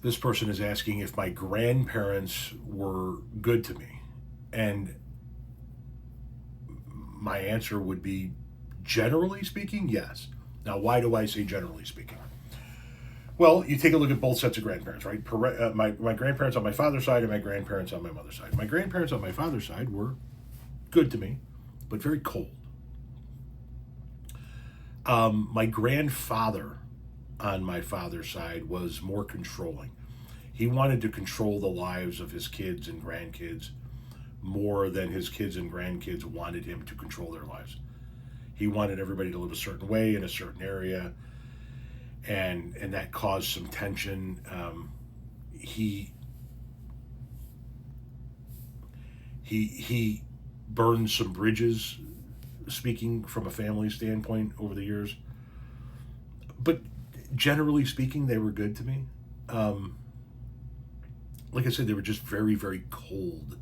This person is asking if my grandparents were good to me. And my answer would be, generally speaking, yes. Now, why do I say generally speaking? Well, you take a look at both sets of grandparents, right? My grandparents on my father's side and my grandparents on my mother's side. My grandparents on my father's side were good to me, but very cold. My grandfather on my father's side was more controlling. He wanted to control the lives of his kids and grandkids more than his kids and grandkids wanted him to control their lives. He wanted everybody to live a certain way in a certain area, and that caused some tension. He burned some bridges, speaking from a family standpoint, over the years. But generally speaking, they were good to me. Like I said, they were just very, very cold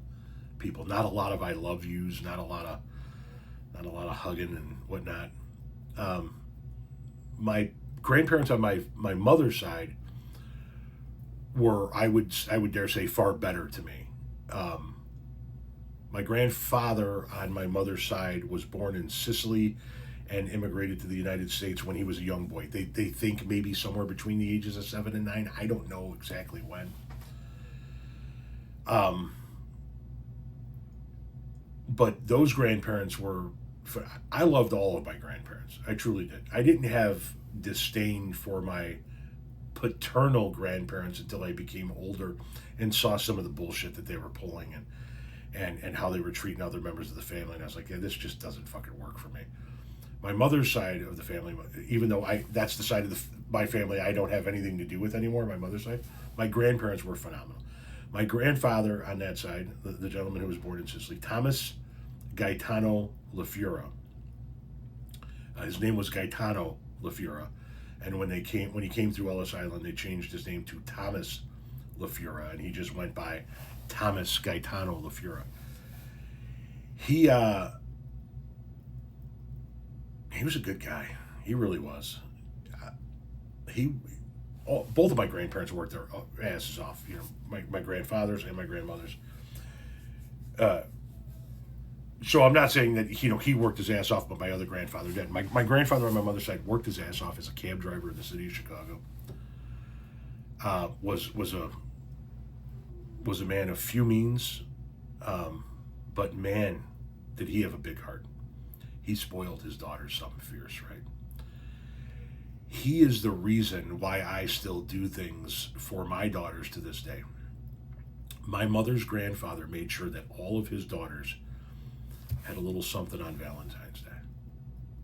people. Not a lot of I love yous, not a lot of hugging and whatnot. My grandparents on my mother's side were, I would dare say, far better to me. My grandfather on my mother's side was born in Sicily and immigrated to the United States when he was a young boy. They think maybe somewhere between the ages of 7 and 9. I don't know exactly when. But those grandparents were, I loved all of my grandparents. I truly did. I didn't have disdain for my paternal grandparents until I became older and saw some of the bullshit that they were pulling and how they were treating other members of the family. And I was like, yeah, this just doesn't fucking work for me. My mother's side of the family, even though that's the side of my family I don't have anything to do with anymore, my mother's side, my grandparents were phenomenal. My grandfather on that side, the gentleman who was born in Sicily, Thomas Gaetano LaFura. His name was Gaetano LaFura, and when he came through Ellis Island, they changed his name to Thomas LaFura, and he just went by Thomas Gaetano LaFura. He was a good guy. He really was. Both of my grandparents worked their asses off. You know, my grandfathers and my grandmothers. So I'm not saying that he worked his ass off, but my other grandfather did. My grandfather on my mother's side worked his ass off as a cab driver in the city of Chicago. Was a man of few means, but man, did he have a big heart. He spoiled his daughters something fierce, right? He is the reason why I still do things for my daughters to this day. My mother's grandfather made sure that all of his daughters had a little something on Valentine's Day.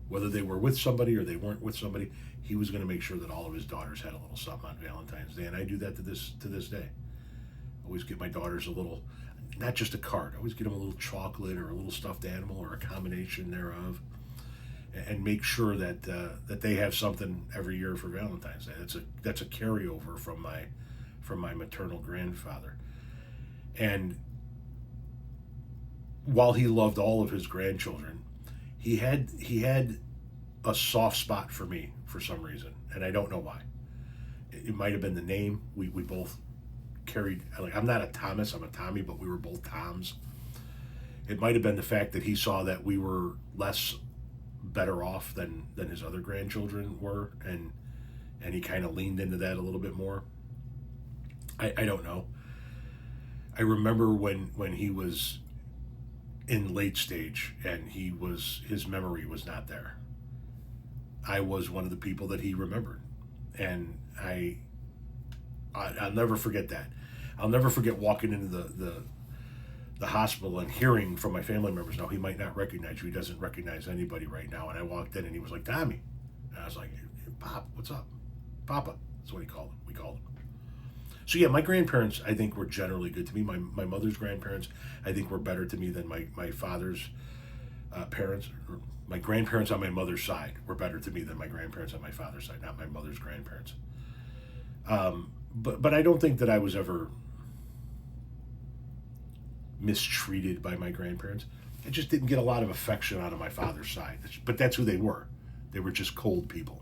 Whether they were with somebody or they weren't with somebody, he was going to make sure that all of his daughters had a little something on Valentine's Day, and I do that to this day. Always get my daughters a little, not just a card, I always get them a little chocolate or a little stuffed animal or a combination thereof, and make sure that that they have something every year for Valentine's Day. That's a carryover from my maternal grandfather. And while he loved all of his grandchildren, he had a soft spot for me for some reason, and I don't know why. It might have been the name. We both carried, like, I'm not a Thomas, I'm a Tommy, but we were both Toms. It might have been the fact that he saw that we were less better off than his other grandchildren were, and he kind of leaned into that a little bit more. I don't know. I remember when he was in late stage and his memory was not there. I was one of the people that he remembered, and I'll never forget that. I'll never forget walking into the hospital and hearing from my family members, no, he might not recognize you. He doesn't recognize anybody right now. And I walked in and he was like, Tommy. And I was like, hey, Pop, what's up? Papa. That's what we called him. So yeah, my grandparents, I think, were generally good to me. My mother's grandparents, I think, were better to me than my father's parents. My grandparents on my mother's side were better to me than my grandparents on my father's side, not my mother's grandparents. But I don't think that I was ever mistreated by my grandparents. I just didn't get a lot of affection out of my father's side. But that's who they were. They were just cold people.